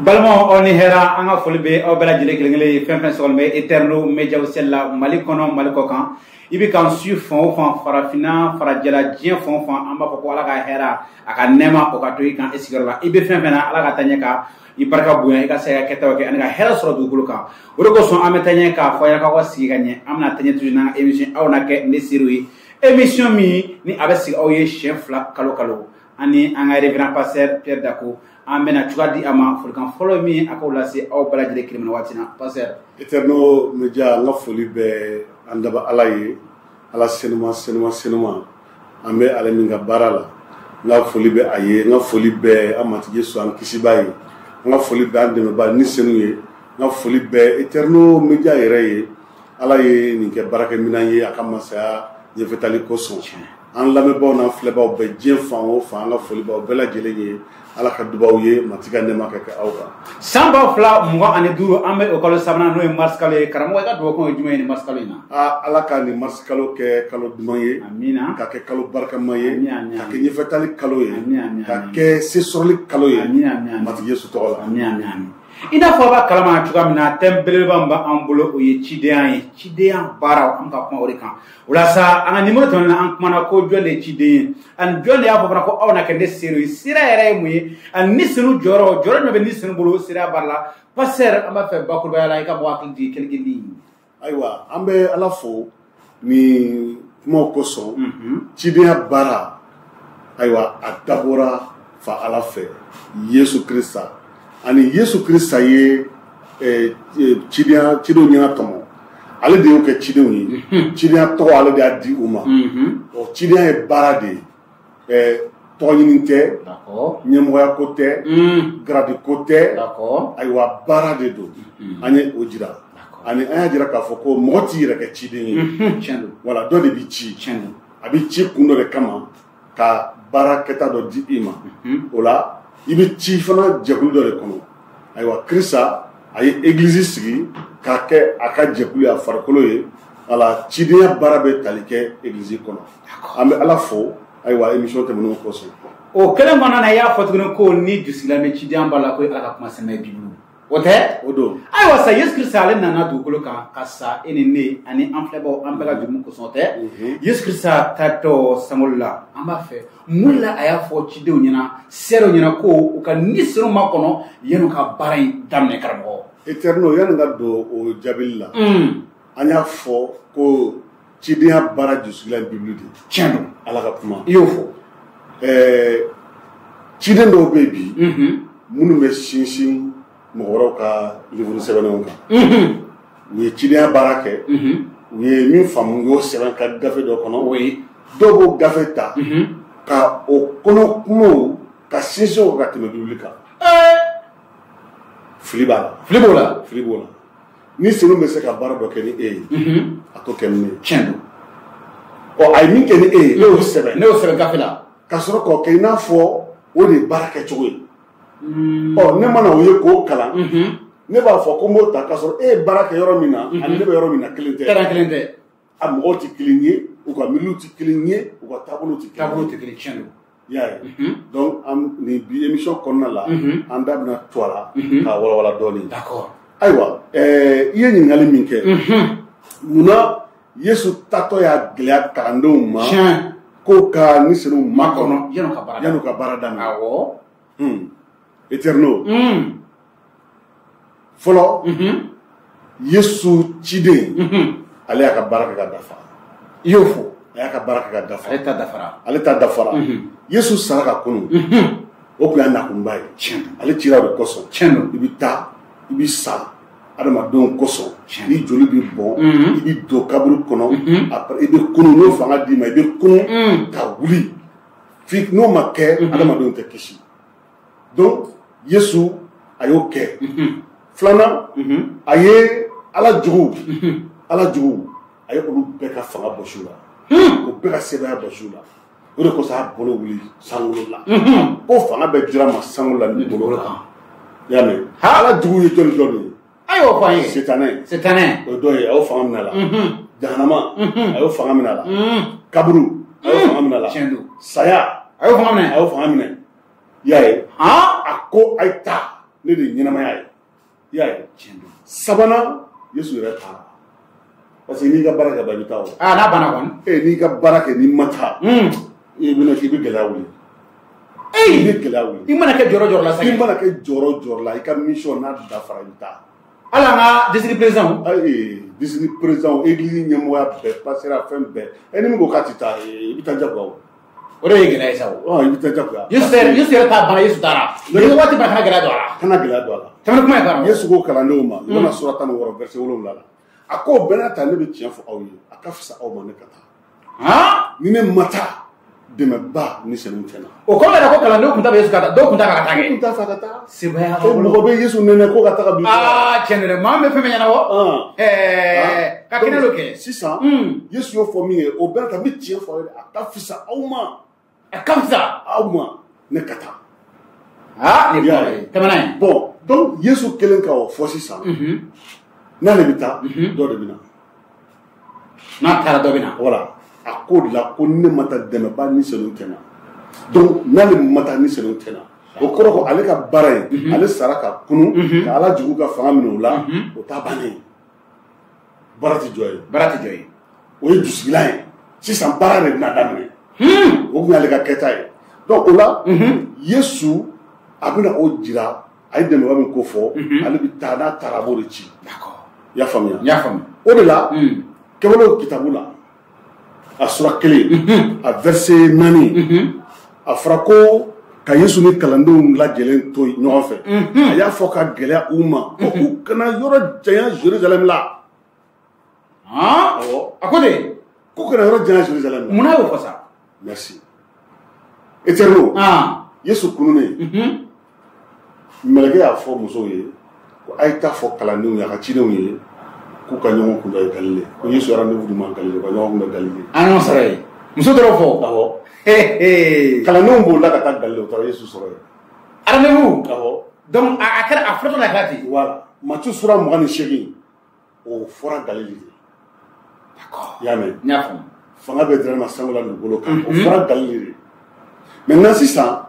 Balmo on hera anga fulbe o bela jile gelengele fen solme eterno media sella malikono malikokan ibi kan su fon farafina farajela jien fon amba ko ala ka hera aka nema o ka to ikan esigala ibi fen ala ka tanyeka ibarka buya ika se ka taw ke anga hera soro dugulu kan o ko so ametanye ka fo ya ka ko siganye amna tanye tujina emission awna ke ne sirui émission mi ni abesi oye chef fla kalo ani anga reverend pasteur Pierre Dako amena chugadi ama fulkan follow me akola se aw balajire criminal watina pasteur eterno media nga foli be andaba alaye ala senuma ambe ala minga barala nga foli be aye nga foli be amati Yesu an kisibaye nga foli be andeme ba ni senuye nga foli be eterno media yereye alaye ninke baraka minaye akamasa ye vetali koso an lamebo na fleba be jenfa o fa nga foli ba bela jeleye ala ka dubaw ye matiga ne makaka awga samba fla mo ane duro ambe o kalo sabna no marskalo karamo ga do ko jume ni marskalo ina ala ka ni marskalo ke kalo dumaye amina ka ke kalo barka maye ka ke ni fetali kalo ye amina ka ke sesorli kalo ye amina matiga Yesu to ala amina ina fo ba kalama chuga mina tembele bamba ambulo o ye chidean bara am ka ko ori kan wala sa ana nimero ton na an kuma ko jole chidean an jole ya fo ko awna ke desiri sira ere mu an nisunu joro no be nisunu bulu sira barla passer amba fe bakul ba la ka bo akindi kelgindi aywa ambe ala fo ni mo ko so chidean bara aywa adabora fa ala fe Yesu Krista ani Yesu Krista ye chido nyana tomo ale de yo ke chido yi chido to ale de adi uma o chido e bara de to yininte d'accord nyemoya côté grade côté d'accord aywa bara de do ani ojira ani aya jira ka foko moti ra ke chido yi chendo wala do de bi chi chendo abi chi kundo de kama ka bara keta do di ima ola ibi ci fana jekulu do le kono aywa Krista ay église sigi ka ke aka jekulu ya farkolo ye ala cidiya barabe talike église kono ambe ala fo aywa émission te mono ko so o kele mana na ya fotuno ko ni jusila me cidiya bala ko ala kuma sema biblu ote odo aywa sa Yesu Krista ale nana dugolo kan kasa enene ani amflebo ambela jumu ko sote Yesu Krista tato samulla amba fe mulla aya fo cide nyina sero nyina ko o ka nisro makono yenu ka baray damne karbo eterno yan nga do o jabilla anya fo ko cide ha bara jusila bibliothèque chendo ala ka kuma yo fo cide ndo baby munu me shinsin mo ka livre sebano ka ni cide ha barake ni min famu yo seban ka gafe do kono oui dobo gafe ta ka o kono kumo ka sinso ka teme biblika flibola ni sinu me se ka bara do ke ni ato kemni chendo o ay min ke ni no sebe gafe la ka soro ko ke na fo o de baraka chowe o ne mana o ye ko kala ne ba fo ko mo ta ka soro baraka yoro mina ani ne be yoro mina kelente am o ti kilinye ou quoi minuti kilinye ou quoi tableau ti kilinye yeah donc am ni bi émission konna la anda bina toala ka wala doni d'accord aywa iye ni ngali minke muna Yesu tato ya glia kando ma ko ka ni senu makono yano ka barada awo eterno folo Yesu chide ale aka baraka ga dafa yofo aka baraka ga dafa ale ta dafara Yesu saraka kunu o ku anda kumbai ale tira do koso ibita ibisa adama don koso ni joli bi bon ibi do kaburu kono après ibi kunu no fanga di ma ibi kunu ka wuli fi no make adama don te kishi donc Yesu ayo ke flana aye ala jugu aye olu bɛɛ ka fanga bɔsu la o bɛɛ ka sebaya bɔsu la o de kosɔn a bolo wuli sankolo la ko fanga bɛ dira ma sankolo la ni bolo kan y'a mɛn ala jugu ye jɔnni ye Ayo fa ye. C'est année. O do ye aw fanga mina la. Jahanama ayo fanga mina la. Kaburu ayo fanga mina la. Saya ayo fanga mina. Ayo fanga mina. Yaye. Ako aita ne de nyinama yaye. Yaye. Sabana Yesu yɛrɛ taara. Parce que n'i ka baara kɛ ba i bɛ taa o. N'a banna kɔni. N'i ka baara kɛ n'i ma taa. I bɛ gɛlɛya wuli. I bɛ gɛlɛya wuli. I mana kɛ jɔyɔrɔ la sa. I mana kɛ jɔyɔrɔ la i ka mission n'a dafara i bɛ taa. Ala ka district président. District président église ɲɛmɔgɔya bɛɛ passera fɛn bɛɛ. Ni min ko k'a tɛ taa i bɛ taa jagoya o. O de ye gɛlɛya ye sa o. I bɛ taa jagoya. Yesu yɛrɛ t'a ban Yesu taara. Yesu waati bɛɛ kana gɛlɛya don a la. Kana gɛlɛya don a la. Tɛmɛ kuma ye kan. Yesu ko kalandenw ma. I bɛna sura 16 verset 7 la. A ko bɛɛ n'a ta ne bɛ tiɲɛ fɔ aw ye. A ka fisa aw ma ne ka taa. Ni ne ma taa dɛmɛba ni sɛnɛw tɛ na. O kɔrɔ yɛrɛ ko kalandenw kun ta bɛ Yesu ka taa. Dɔw kun ta ka taa kɛ. Kun t'a fɛ ka taa. Sebaya. Mɔgɔ bɛ Yesu nɛnɛ ko ka taga bi. Tiɲɛ yɛrɛ maa bɛ fɛn fɛn ɲɛnabɔ. Ka kɛnɛ dɔ kɛ. Sisan Yesu y'o fɔ min ye o bɛɛ ta n bɛ tiɲɛ fɔ aw ye a ka fisa aw ma. A ka fisa aw ma ne ka taa. Nin tɛmɛna ye. Bon donc Yesu kelen ka o fɔ sisan. N'ale bɛ taa dɔ de bɛ na. N'a taara dɔ bɛ na. Voilà. A ko de la ko ne ma taa dɛmɛba ni sɛnɛw tɛ na. Donc n'ale ma taa ni sɛnɛw tɛ na. O kɔrɔ ko ale ka baara ye ale sara ka kunu ka ala jugu ka fanga minɛ o la o t'a bannen. Baara tɛ jɔ ye. Baara tɛ jɔ ye. O ye dusugilan ye. Sisan baara de bɛna daminɛ. O kun y'ale ka kɛta ye. Donc o la Yesu a bɛna o jira a ye dɛmɛba min ko fɔ ale bɛ taa n'a taara a b'o de ci. I y'a faamuya. N y'a faamu. O de la kɛwalew kitabu la a sura 1 a verset 4 a fɔra ko ka Yesu ni kalandenw lajɛlen to ɲɔgɔn fɛ a y'a fɔ ka gɛlɛya u ma ko u kana yɔrɔ janya Jérusalem la. A ko de k'u kana yɔrɔ janya Jérusalem la. Munna y'o fɔ sa. Merci. Eterno Yesu kununen mɛlɛkɛ y'a fɔ musow ye ko a ye taa fɔ kalandenw ye a ka cidenw ye k'u ka ɲɔgɔn kunbɛn ye Galile ko Yesu rendez-vous d'u ma Galile ka ɲɔgɔn kunbɛn Galile. An y'o sɔrɔ yen. Muso dɔrɔn fɔ. Awɔ. Kalandenw bolila ka taa Galile u taara Yesu sɔrɔ yen. Rendez-vous. Awɔ. Donc a kɛra a fɔlɔ la kɛra ten. Voilà. Matthieu sura 28 o fɔra Galile de. D'accord. I y'a mɛn. N y'a faamu. Fanga bɛ dɛrɛ ma sango la dugukolo kan o fɔra Galile de. Maintenant sisan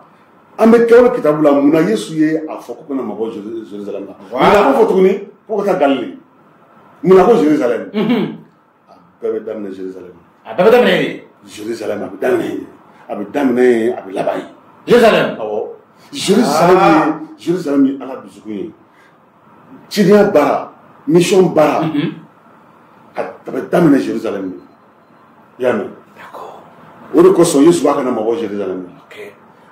an bɛ kɛwale kitabu la mun na Yesu ye a fɔ ko kana mabɔ Jérusalem la. Mun na ko fɔ tuguni ko ka taa Galile. Mun na ko Jérusalem. A bɛɛ bɛ daminɛ Jérusalem. A bɛɛ bɛ daminɛ yen. Jérusalem a bɛ daminɛ yen. A bɛ daminɛ yen a bɛ laban yen. Jérusalem. Awɔ. Jérusalem ye Ala dusukun ye. Cidenya baara mission baara a bɛ daminɛ Jérusalem. I y'a mɛn. D'accord. O de kosɔn Yesu b'a kana mabɔ Jérusalem.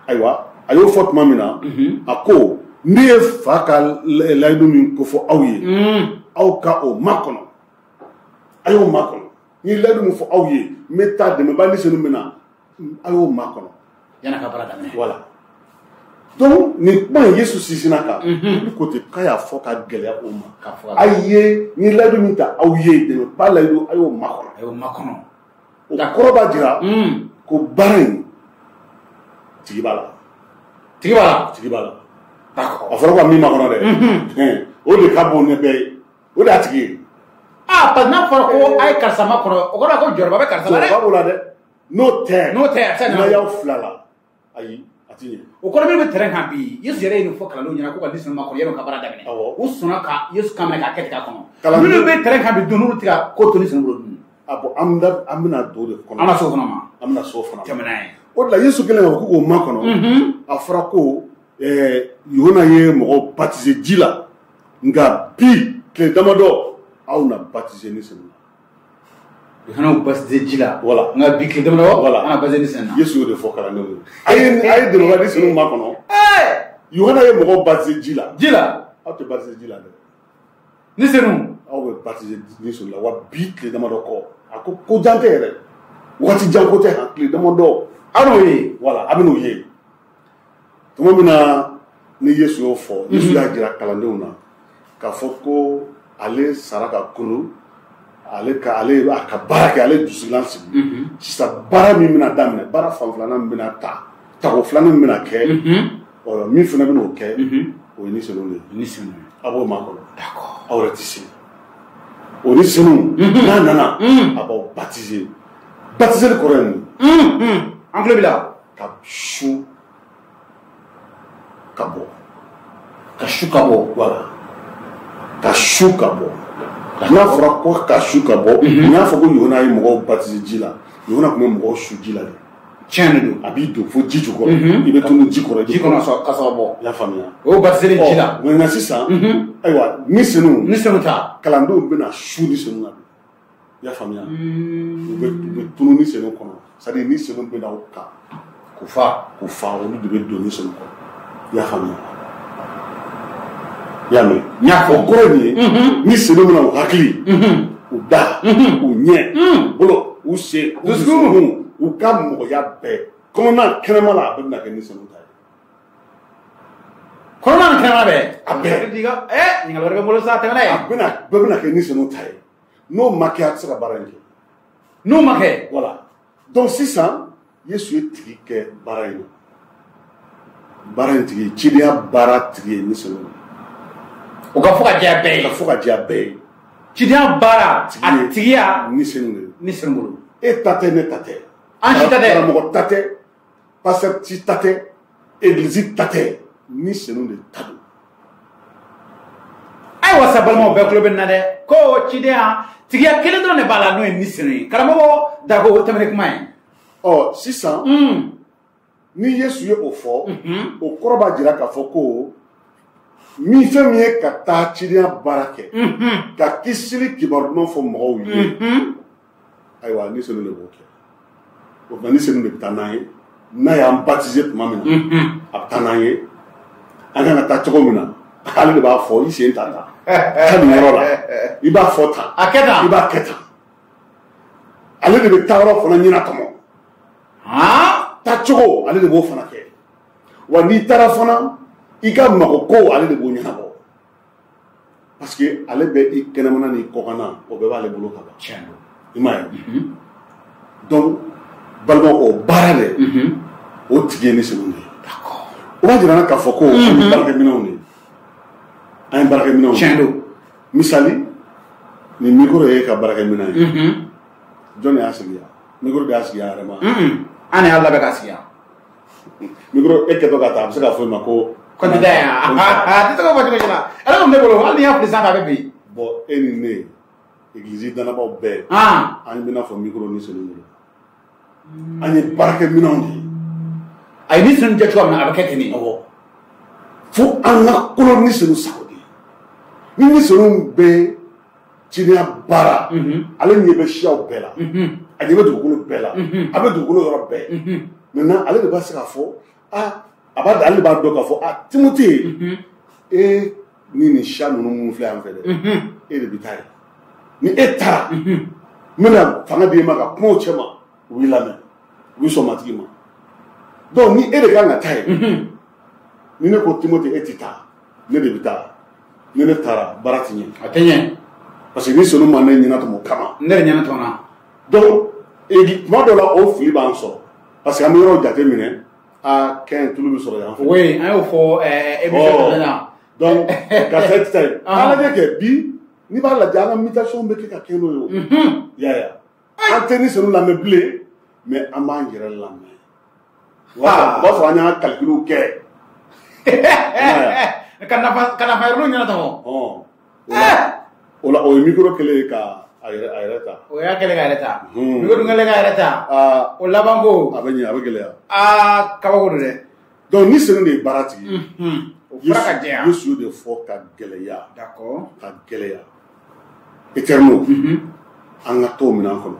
Ayiwa a y'o fɔ tuma min na a ko ne ye fa ka layidu min ko fɔ aw ye aw ka o makɔnɔ a y'o makɔnɔ n ye layidu min fɔ aw ye n bɛ taa dɛmɛba ni senu min na a y'o makɔnɔ. Yan'a ka baara daminɛ. Voilà. Donc nin kuma in Yesu sinsinna kan olu ko ten k'a y'a fɔ ka gɛlɛya o ma a ye n ye layidu min ta aw ye dɛmɛba layidu a y'o makɔnɔ. A y'o makɔnɔ. O kɔrɔ b'a jira ko baara in tigi b'a la. Tigi b'a la. Tigi b'a la. D'accord. A fɔra ko min ma kɔnɔ dɛ. O de ka bon ne bɛɛ ye. O de y'a tigi ye. Parce que n'a fɔra ko a ye karisa ma kɔnɔ o kɔrɔ ko jɔyɔrɔba bɛ karisa la dɛ. Jɔyɔrɔba b'o la dɛ. N'o tɛ. a bɛ se ka n'a y'aw fila la ayi a ti ɲɛ. O kɔrɔ min bɛ terrain kan bi Yesu yɛrɛ ye nin fɔ kalandenw ɲɛna ko ka discipline makɔnɔ yan'o ka baara daminɛ. Awɔ. U sɔnna ka Yesu kan minɛ k'a kɛ tigɛ kɔnɔ. Minnu bɛ terrain kan bi don n'olu tɛ ka ko to ni sɛnɛ bolo dun. Bon an bɛna don de kɔnɔ. An na s'o fana ma. An bɛna s'o fana ma. Tɛmɛna ye. O de la Yesu kelen ka ko k'o makɔnɔ. A fɔra ko Yohana ye mɔgɔw baptiser ji la nka bi tile damadɔ aw na baptiser ni sɛnɛ. Yohana baptiser ji la. Voilà. Nka bi tile damadɔ. Voilà. An na baptiser ni sɛnɛ. Yesu y'o de fɔ kalandenw ye. A ye dɛmɛba ni sɛnɛ makɔnɔ. Yohana ye mɔgɔw baptiser ji la. Ji la. Aw tɛ baptiser ji la dɛ. Ni sɛnɛ. Aw bɛ baptiser ni sɛnɛ la wa bi tile damadɔ kɔ. A ko jan tɛ yɛrɛ. Waati jan ko tɛ han tile damadɔ. Aw n'o ye. Voilà a bɛ n'o ye. Tuma min na ni Yesu y'o fɔ Yesu y'a jira kalandenw na k'a fɔ ko ale sara ka kunu a ka baara kɛ ale dusulan sigi sisan baara min bɛna daminɛ baara fan filanan min bɛna ta tago filanan min bɛna kɛ min fana bɛna o kɛ o ye ni sɛnɛw de ye. Ni sɛnɛ. A b'o makɔnɔ. D'accord. aw yɛrɛ tɛ se o ni senu n'a nana a b'aw baptiser baptiser kɔrɔ ye mun an tulo b'i la ka su ka bɔ ka su ka bɔ voilà ka su ka bɔ n'a fɔra ko ka su ka bɔ n y'a fɔ ko Yohana ye mɔgɔw baptiser ji la Yohana tun bɛ mɔgɔw su ji la de tiɲɛ de don a b'i don fo ji jukɔrɔ i bɛ tunu ji kɔrɔ ji kɔnɔ ka sɔrɔ bɔ i y'a faamuya o baptiser ji la maintenant sisan ayiwa ni senu ta kalandenw bɛna su ni senu na i y'a faamuya u bɛ tunu ni senu kɔnɔ c'est à dire ni senu bɛna o kan k'u fa olu de bɛ don ni senu kɔnɔ i y'a faamuya i y'a mɛn n y'a fɔ o kɔrɔ nin ye ni senu bɛna o hakili u da u ɲɛ u bolo u sen u dusukun u ka mɔgɔya bɛɛ kɔnɔna kɛnɛma la a bɛɛ bɛna kɛ ni senu ta ye kɔnɔna ni kɛnɛma bɛɛ a bɛɛ ɲininkali wɛrɛ bɛ n bolo sa tɛmɛ n'a ye bɛɛ bɛna kɛ ni senu ta ye n'o ma kɛ a tɛ se ka baara in kɛ n'o ma kɛ voilà donc sisan Yesu ye tigi kɛ baara in na baara in tigi cidenya baara tigi ye ni senu o ka fɔ ka diya bɛɛ ye ka fɔ ka diya bɛɛ ye cidenya baara a tigiya ni senu de ni senu bolo e ta tɛ ne ta tɛ an si ta tɛ karamɔgɔ ta tɛ pasteur ci ta tɛ église ta tɛ ni senu de ta don ayiwa sa balimaw bɛɛ tulo bɛ nin na dɛ ko cidenya tigiya kelen dɔrɔn de b'a la n'o ye ni senu ye karamɔgɔ Dago o tɛmɛnen kuma ye sisan ni Yesu ye o fɔ o kɔrɔ b'a jira k'a fɔ ko fɛn min ye ka taa cidenya baara kɛ ka kisili kibaru ɲuman fɔ mɔgɔw ye ayiwa ni senu de b'o kɛ o tuma ni senu de bɛ taa n'an ye n'a y'an baptiser tuma min na a bɛ taa n'an ye an kan ka taa cogo min na ale de b'a fɔ i sen ta tan taa nin yɔrɔ la i b'a fɔ tan a kɛ tan i b'a kɛ tan ale de bɛ taa yɔrɔ fana ɲɛna tɔmɔ taa cogo ale de b'o fana kɛ wa n'i taara fana i ka mago ko ale de b'o ɲɛnabɔ parce que ale bɛ i kɛnɛmana ni kɔkanna o bɛɛ b'ale bolo ka ban i m'a ye donc balima o baara dɛ o tigi ye ni senu de ye o b'a jira k'a fɔ ko an ye baarakɛminɛnw de ye an ye baarakɛminɛnw tiɲɛ don misali ni micro ye ka baarakɛminɛn ye jɔn de y'a sigi yan micro de y'a sigi yan yɛrɛ ma an de y'a labɛn ka sigi yan micro e kɛtɔ ka taa a bɛ se k'a fɔ i ma ko kɔntida yan a tɛ se k'o fɔ cogo si la ala kɔni ne bolo hali n'i y'a fili sanfɛ a bɛ bin bon e ni ne église danabaw bɛɛ an bɛna fɔ micro ni senu bolo an ye baarakɛminɛnw de ye a ye ni senu jɛ cogoya min na a bɛ kɛ ten de fo an ka kolo ni senu sago de ye ni senu bɛ cidenya baara ale ɲɛ bɛ siyaw bɛɛ la a ɲɛ bɛ dugukolo bɛɛ la a bɛ dugukolo yɔrɔ bɛɛ maintenant ale de b'a se k'a fɔ ale de b'a dɔn k'a fɔ Timote e ni nin siya ninnu minnu filɛ yan fɛ dɛ e de bɛ taa ye ni e taara n bɛna fanga di e ma ka kumaw cɛ ma u b'i lamɛn u b'i sɔn matigi ma donc ni e de kan ka taa ye ni ne ko Timote e tɛ taa ne de bɛ taa ni ne taara baara tɛ ɲɛ a tɛ ɲɛ parce que ni senu ma ne ɲɛna tɔmɔ kama ne de ɲɛna tɔmɔ na donc tuma dɔ la o fili b'an sɔrɔ parce que an bɛ yɔrɔ jate minɛ kɛn tulu bɛ sɔrɔ yan fɛ oui an y'o fɔ émission dɔ la donc ka fɛ ta ye an lajɛ kɛ bi n'i b'a lajɛ an ka mutation bɛ kɛ ka kɛ n'o ye o y'a ye an tɛ ni senu lamɛn bilen mais an b'an yɛrɛ lamɛn o b'a sɔrɔ an y'an calcul kɛ ka nafa yɔrɔ ɲɛna tɔmɔ o la o ye micro kelen ye ka a yɛrɛ ta o y'a kɛlen ka yɛrɛ ta micro dun kɛlen ka yɛrɛ ta o laban ko a bɛ ɲɛ a bɛ gɛlɛya kabako don dɛ donc ni senu de ye baara tigi o fɔra ka jɛya Yesu de fɔ ka gɛlɛya d'accord ka gɛlɛya éternel an ka t'o minɛn kɔnɔ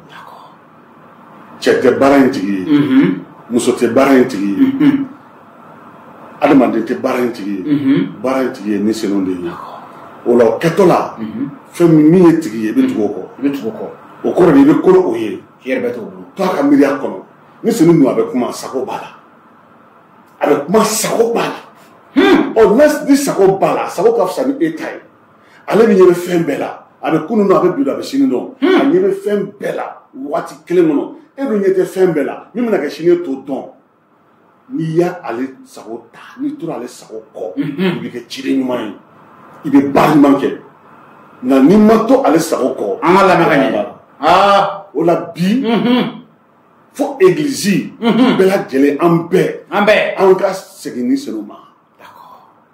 cɛ tɛ baara in tigi ye muso tɛ baara in tigi ye adamaden tɛ baara in tigi ye baara in tigi ye ni senu de ye o la o kɛtɔ la fɛn min ye tigi ye i bɛ tugu o kɔ o kɔrɔ de i bɛ kolo o ye k'i yɛrɛ bɛ t'o bolo to a ka miiriya kɔnɔ ni senu dun a bɛ kuma sago b'a la a bɛ kuma sago b'a la ni sago b'a la sago ka fisa ni e ta ye ale bɛ ɲɛ bɛ fɛn bɛɛ la a bɛ kunun dɔn a bɛ bi dɔn a bɛ sini dɔn a ɲɛ bɛ fɛn bɛɛ la waati kelen kɔnɔ e dun ɲɛ tɛ fɛn bɛɛ la min bɛna kɛ sini e t'o dɔn n'i y'a ale sago ta n'i tora ale sago kɔ i bɛ kɛ ciden ɲuman ye i bɛ baara ɲuman kɛ na ni ma to ale sago kɔ an ka lamɛn ka ɲɛ o la bi fo église bɛɛ lajɛlen an bɛɛ an ka segin ni senu ma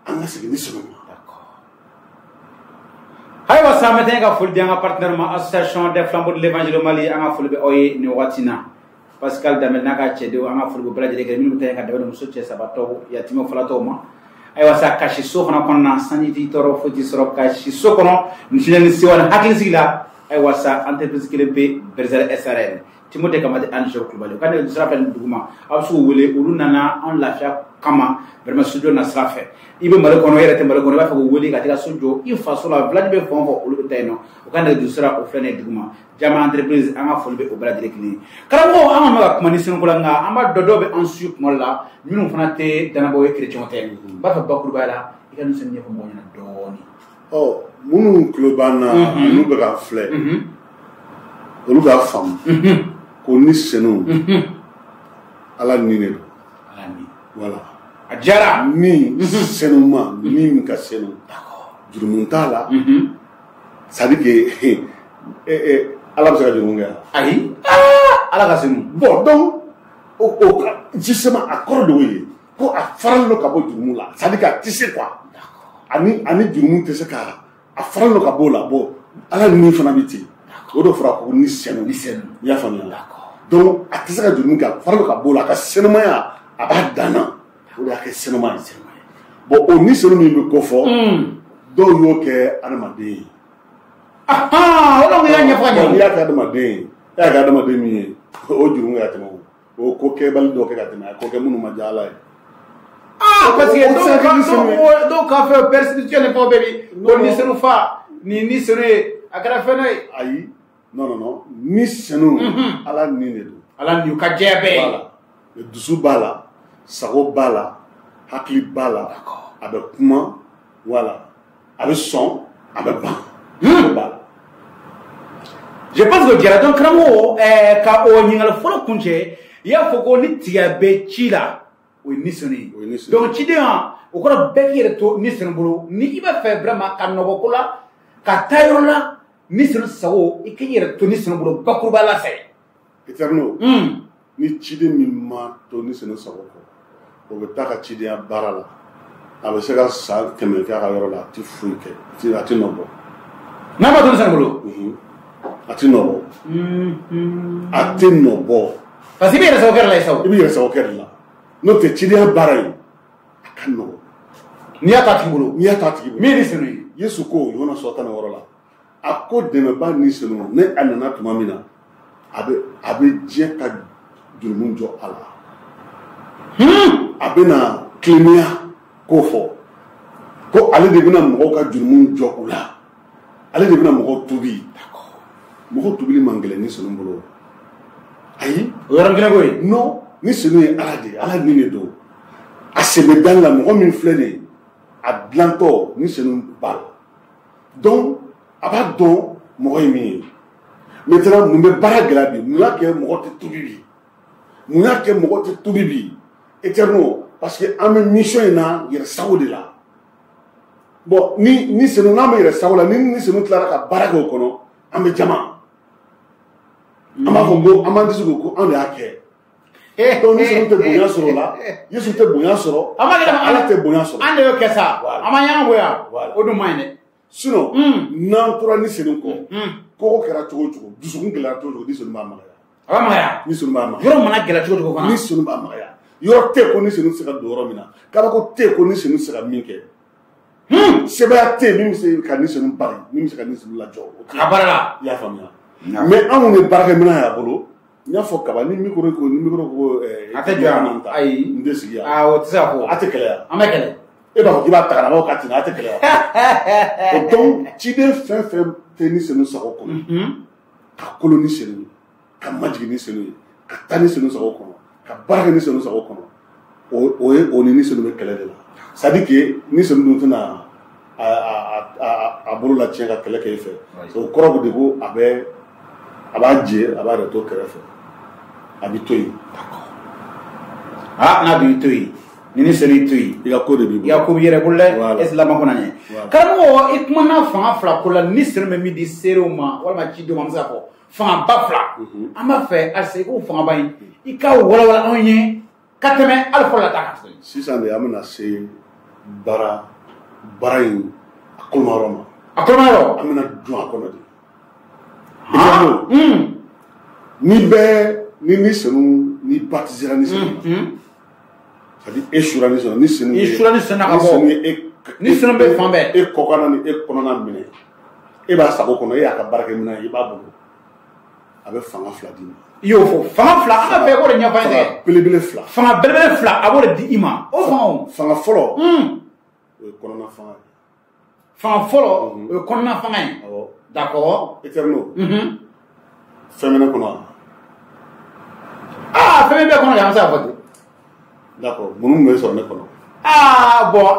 an ka segin ni senu ma. Ayiwa sa mɛtɛ ka foli di an ka partenaire ma association des flambeaux de l'évangile au Mali an ka foli bɛ aw ye nin wagati na Pascal Damel n'a ka cɛdenw an ka foli bɛ bɛɛ lajɛlen kɛ minnu tɛ ka dɛmɛ muso cɛ sabatɔw yatimɛw falatɔw ma ayiwa sa kasi so fana kɔnɔna sanji t'i tɔɔrɔ foyi t'i sɔrɔ kasi so kɔnɔ ni fiɲɛ ni sewa ni hakilisigi la ayiwa sa entreprise kelen bɛ Berger SARL Timothée Kamadi Ange Kulubali ka ne sira fɛ ni dugu ma aw bɛ se k'u wele olu nana an lafiya kama vraiment studio na sira fɛ i bɛ Mali kɔnɔ i yɛrɛ tɛ Mali kɔnɔ i b'a fɛ k'u wele ka t'i ka so jɔ i faso la village bɛ fɛn o fɛn olu bɛ taa yen nɔ u ka nɛgɛjuru sira o filɛ nin ye dugu ma Jama entreprise an ka foli bɛ o bɛɛ lajɛlen kelen ye karamɔgɔ an ka mɛn ka kuma ni senuko la nka an b'a dɔn dɔw bɛ an su kuma la minnu fana tɛ danabɔ ye chrétien tɛ n b'a fɛ bakurubaya la i ka nin sɛnɛ ɲɛfɔ mɔgɔw ɲɛna dɔɔni. Minnu tulo b'an na olu bɛ ka filɛ olu k'a faamu ko ni senu ala ni ne don voilà a diyara ni senu ma min ka senu jurumu t'a la c'est à dire que ala bɛ se ka jurumu kɛ ayi ala ka senu bon donc o justement a kɔrɔ de y'o ye ko a faralen don ka bɔ jurumu la c'est à dire que a tɛ se quoi ani jurumu tɛ se ka a faralen don ka bɔ o la bon ala ni fana bɛ ten o de fɔra ko ni senu i y'a faamuya donc a tɛ se ka jurumu kɛ a faralen don ka bɔ o la a ka senumaya a b'a danna o de y'a kɛ senuma ye bon o ni senu min bɛ kofɔ dɔw y'o kɛ adamaden ye o la y'a ɲɛfɔ a ɲɛna n'i y'a kɛ adamaden ye e y'a kɛ adamaden min ye o jurumu ka tɛmɛ o ko kɛbali dɔ kɛ ka tɛmɛ a ko kɛ minnu ma diya ala ye parce que dɔw k'a fɛ père spirituel ni fɛnw bɛɛ bi ko ni senu fa ni senu ye a kɛra fɛn dɔ ye ayi non ni senu ala ni de don ala ni ka jɛ bɛɛ ye dusu b'a la sago b'a la hakili b'a la a bɛ kuma voilà a bɛ sɔn a bɛ ban b'a la je pense que jara donc karamɔgɔ ka o ɲininkali fɔlɔ kun cɛ i y'a fɔ ko ni tigɛ bɛ ci la o ye ni senu ye donc ciden o kɔrɔ bɛɛ k'i yɛrɛ to ni senu bolo ni i b'a fɛ vraiment ka nɔbɔ ko la ka taa yɔrɔ la ni senu sago i k'i yɛrɛ to ni senu bolo bakuruba la fɛ Eterno ni ciden min ma to ni senu sago kɔ o bɛ taa ka cidenya baara la a bɛ se ka san 100 kɛ a ka yɔrɔ la a tɛ foyi kɛ a tɛ nɔbɔ n'a ma to ni senu bolo a tɛ nɔbɔ a tɛ nɔbɔ parce que i bɛ yɛrɛ sago kɛ la i bɛ yɛrɛ sago kɛ de la n'o tɛ cidenya baara in a ka nɔgɔ n'i y'a ta tigi bolo min ni senu ye Yesu ko Yohana 14 la a ko dɛmɛba ni senu ne a nana tuma min na a bɛ diɲɛ ka jurumu jɔ a la a bɛ na tilennenya k'o fɔ ko ale de bɛna mɔgɔw ka jurumu jɔ u la ale de bɛna mɔgɔw tobi mɔgɔw tobili man gɛlɛn ni senu bolo ayi o yɔrɔ kelen ko ye non ni senu ye ala de ala ni de don a sɛbɛ dan la mɔgɔ min filɛ nin ye a dilantɔ ni senu b'a la donc a b'a dɔn mɔgɔ ye min ye maintenant mun bɛ baara gɛlɛya bi mun y'a kɛ mɔgɔ tɛ tobi bi mun y'a kɛ mɔgɔ tɛ tobi bi Eterno parce que an bɛ mission in na yɛrɛ sago de la bon ni senu n'an bɛ yɛrɛ sago la ni senu tilara ka baara kɛ o kɔnɔ an bɛ jama an b'a fɔ ko an b'an disi ko anw de y'a kɛ donc ni senu tɛ bonya sɔrɔ o la Yesu tɛ bonya sɔrɔ ala tɛ bonya sɔrɔ an de y'o kɛ sa an ma ɲɔgɔn bonya o dun man ɲi dɛ sinon n'an tora ni senu kɔ kɔgɔ kɛra cogo o cogo dusukun gɛlɛyara cogo o cogo ni senu b'a magaya a b'a magaya ni senu b'a magaya yɔrɔ mana gɛlɛya cogo o cogo fana ni senu b'a magaya yɔrɔ tɛ ko ni senu tɛ se ka don yɔrɔ min na kabako tɛ ko ni senu tɛ se ka min kɛ sɛbɛya tɛ min bɛ se ka ni senu bari min bɛ se ka ni senu lajɔ a ka baara la i y'a faamuya mais anw de baarakɛminɛn y'a bolo n y'a fɔ kaba ni micro ko a tɛ jɔ yan ayi n tɛ sigi yan o tɛ se ka fɔ a tɛ kɛlɛya an bɛ kɛlɛ e b'a fɔ k'i b'a ta ka na b'aw ka ten a tɛ kɛlɛya o donc ciden fɛn fɛn tɛ ni senu sago kɔnɔ ka kolo ni senu ye ka majigin ni senu ye ka taa ni senu sago kɔnɔ ka baara kɛ ni senu sago kɔnɔ o ye o ni senu bɛ kɛlɛ de la c'est à dire que ni senu dun tɛna a bolo la tiɲɛ ka kɛlɛ kɛ i fɛ o kɔrɔ de ko a b'a jɛ a b'a yɛrɛ to kɛrɛfɛ a bɛ to yen n'a b'i to yen Nini seri tui. I ka ko de b'i bolo. I ka ko b'i yɛrɛ bolo dɛ. Est ce que laban ko na ɲɛ. Karamɔgɔ i kumana fanga fila ko la ni seri min bɛ di seerew ma walima cidenw ma an bɛ se ka fɔ fanga ba fila. An b'a fɛ halisa i k'o fanga ba in i ka walawala anw ye ka tɛmɛ hali fɔlɔ la ta kan. Sisan de an bɛna se baara in a kolomayɔrɔ ma. A kolomayɔrɔ. An bɛna dun a kɔnɔ de. Ni senu ni partisera ni senu. C'est-à-dire e sura ni senu ni senu. I sura ni senu ka bɔ. Ni senu bɛ fan bɛɛ. E kɔkana ni e kɔnɔna minɛ. E b'a sago kɔnɔ e y'a ka baarakɛminɛn ye i b'a bolo. A bɛ fanga fila d'i ma. I y'o fɔ fanga fila an ka bɛɛ k'o de ɲɛfɔ an ye. Belebele fila. Fanga belebele fila a b'o de di i ma. O fangaw. Fanga fɔlɔ. O ye kɔnɔna fanga ye. Fanga fɔlɔ o ye kɔnɔna fanga ye. Awɔ. D'accord. Eterno. Fɛn bɛ ne kɔnɔ. Ah, fɛn bɛ kɔnɔ de an bɛ se ka fɔ ten. D'accord. Mun bɛ sɔrɔ ne kɔnɔ. Ah bon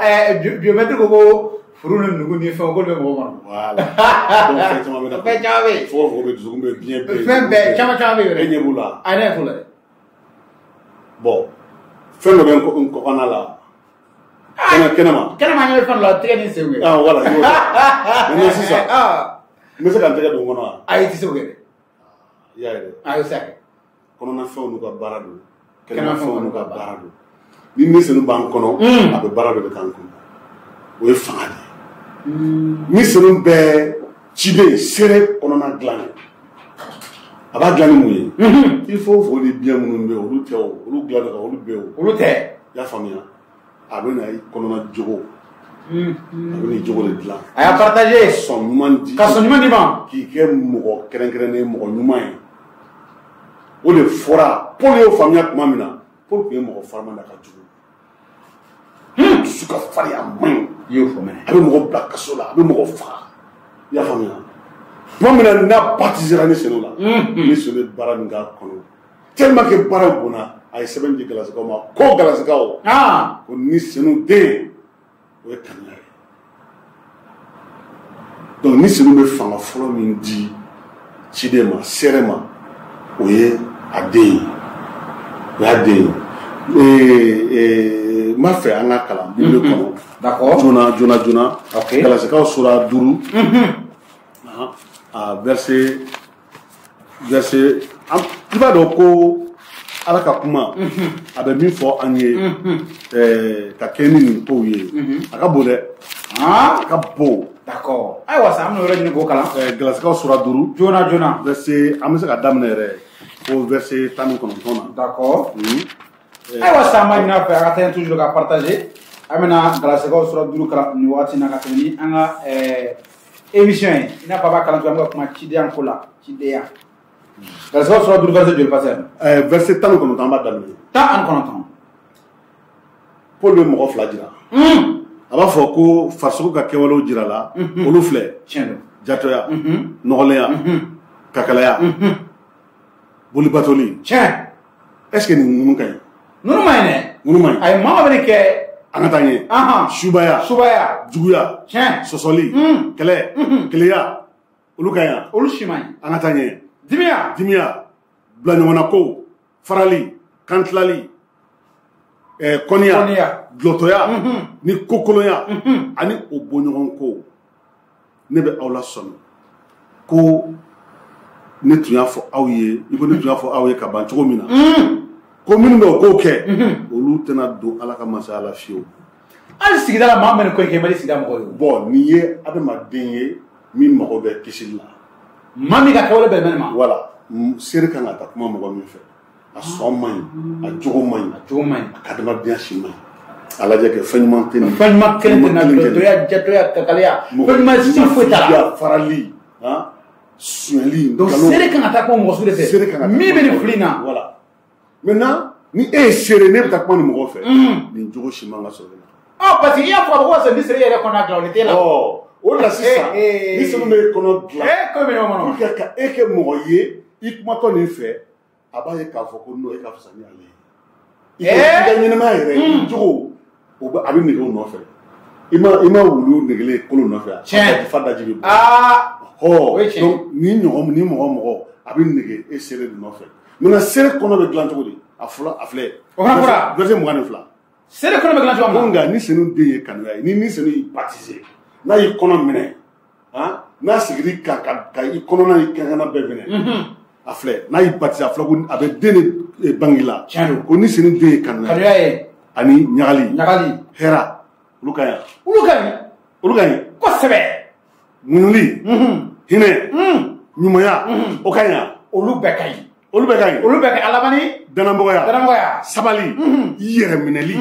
biométrique ko furu ni nugu ni fɛn k'olu bɛ mɔgɔ kɔnɔ. Voilà. Donc fɛn caman bɛ na. Fɛn caman bɛ yen. Fo bɛ dusukun bɛ biɲɛ bɛɛ. Fɛn bɛɛ caman caman bɛ yen. E ɲɛ b'u la. A ne fɔlɔ dɛ. Bon fɛn dɔ bɛ n kɔkɔna la. Kɛnɛma. Kɛnɛma ɲɛ bɛ fɛn dɔ la tɛgɛ ni sen. Ah voilà. Mais sisan. N bɛ se ka n tɛgɛ don n kɔnɔ wa. Ayi i tɛ se o kɛ dɛ. I y'a ye dɛ. Ayi o tɛ se ka kɛ. Kɔnɔna fɛnw n'u ka baara don. Kɛnɛma fɛnw n'u ka baara don. Ni senu b'an kɔnɔ a bɛ baara dɔ de k'an kɔnɔ. O ye fanga de ye. Ni senu bɛɛ ciden seere kɔnɔna dilan ye. A b'a dilan ni mun ye. Il faut fɔ ni biɲɛ minnu bɛ yen olu tɛ o olu dilan ka olu bɛ yen o. Olu tɛ. I y'a faamuya. A bɛ na i kɔnɔna jogo. A bɛ ni jogo de dilan. A y'a partagé. Sɔn ɲuman di. Ka sɔn ɲuman di ma. K'i kɛ mɔgɔ kɛrɛnkɛrɛnnen mɔgɔ ɲuman ye. O de fɔra Paul y'o faamuya tuma min na Paul tun ye mɔgɔ farima da ka jugu. Dusu ka farin a man ɲi. I y'o fɔ mɛnɛ. A bɛ mɔgɔ bila kaso la a bɛ mɔgɔ faga. I y'a faamuya. Tuma min na n'a partisera ni senu la. Ni senu ye baara min k'a kɔnɔ. Tellement que baara bonna a ye sɛbɛn di galasikaw ma ko galasikaw. Ko ni senu den o ye kanuya ye. Donc ni senu bɛ fanga fɔlɔ min di ciden ma seere ma o ye a den ye. O y'a den ye. N b'a fɛ an ka kalan Bible kɔnɔ. D'accord. Joona. Ok. Galasikaw sura 5. Verset i b'a dɔn ko Ala ka kuma a bɛ min fɔ an ye ka kɛ ni nin kow ye a ka bon dɛ. A ka bon. D'accord. Ayiwa sa an bɛ yɔrɔ ɲini k'o kalan. Galasikaw sura 5. Joona. Verset an bɛ se ka daminɛ yɛrɛ ko verset 19 na. D'accord. Ayiwa sa an b'a ɲini a fɛ a ka taa toujours ka partager. An bɛna Galasikaw sura 5 kalan nin wagati in na ka tɛmɛ ni an ka émission ye i n'a fɔ a b'a kalan cogo an bɛ ka kuma cidenya ko la cidenya. Galasikaw sura 5 verset joli passer. Verset 19 an b'a daminɛ. 19. Paul bɛ mɔgɔ fila jira. A b'a fɔ ko farisogo ka kɛwalew jira la olu filɛ. Tiɲɛ don. Jatɔya. Nɔgɔlenya. Kakalaya. Bolibatoli. Tiɲɛ. Est-ce que nin ŋunu ka ɲi. Ŋunu ma ɲi dɛ. Ŋunu ma ɲi. Ayi maa bɛ nin kɛ. An ka taa ɲɛ. Subaya. Juguya. Tiɲɛ. Sɔsɔli. Kɛlɛ. Keleya. Olu ka ɲi wa. Olu si ma ɲi. An ka taa ɲɛ. Dimiya. Bila ɲɔgɔnna ko. Farali. Kantilali. Kɔniya. Dulɔtɔya. Ni kokolonya. Ani o bɔɲɔgɔn ko. Ne bɛ aw la sɔmi. Ko ne tun y'a fɔ aw ye i ko ne tun y'a fɔ aw ye ka ban cogo min na. Ko minnu bɛ o k'o kɛ olu tɛna don Ala ka masaya la fiyewu. Hali sigida la maa min ko in kɛ Mali sigida mɔgɔw ye. Bon nin ye adamaden ye min mago bɛ kisili la. Maa min ka kɛwale bɛn bɛ ma. Voilà seere kan ka taa kuma mɔgɔ min fɛ a sɔn man ɲi a jogo man ɲi a ka adamadenya si man ɲi a lajɛ kɛ fɛn ɲuman tɛ nin. Fɛn ɲuman kelen tɛ na dɔtɔya jatɔya kakaleya fɛn ɲuman si foyi t'a la. Farali suɲɛli. Donc seere kan ka taa kuma mɔgɔ sugu de fɛ min bɛ nin fili na. Voilà maintenant ni e ye seere ne bɛ taa kuma ni mɔgɔ fɛ nin jogo si man ka sɔrɔ ne la. Parce que i y'a fɔ a bɛ ko sɛ ni seere yɛrɛ kɔnɔ dilan o de t'e la. O de la sisan ni sɛbɛn bɛ kɔnɔ dilan. Ko bɛ ɲɔgɔn kɔnɔ. Pour que ka e kɛ mɔgɔ ye i kumatɔ nin fɛ a b'a ye k'a fɔ ko non e ka fisa ni ale ye. I ka ɲɛnɛmaya yɛrɛ jogo a bɛ nege o nɔfɛ. I ma wulu negele kolo nɔfɛ. Tiɲɛ. Fa daji bɛ bɔ. O ye tiɲɛ. Donc ni mɔgɔ a bɛ nege e seere de nɔfɛ. Maintenant seere kɔnɔ bɛ dilan cogo di a filɛ. O fana fɔra. Verset 22. C'est le kono bɛ dilan nga ni senu den ye kanuya ye ni senu y'i baptisé n'a y'i kɔnɔ minɛ n'a sigiri ka i kɔnɔna ni kankana bɛɛ minɛ a filɛ n'a y'i baptisé a filɛ ko a bɛ den de bange la ko ni senu den ye kanuya ye ani ɲagali hɛra olu ka ɲi kosɛbɛ muɲuli hinɛ ɲumanya o ka ɲi olu bɛɛ ka ɲi olu bɛɛ ka ɲi alabani danamɔgɔya sabali i yɛrɛ minɛli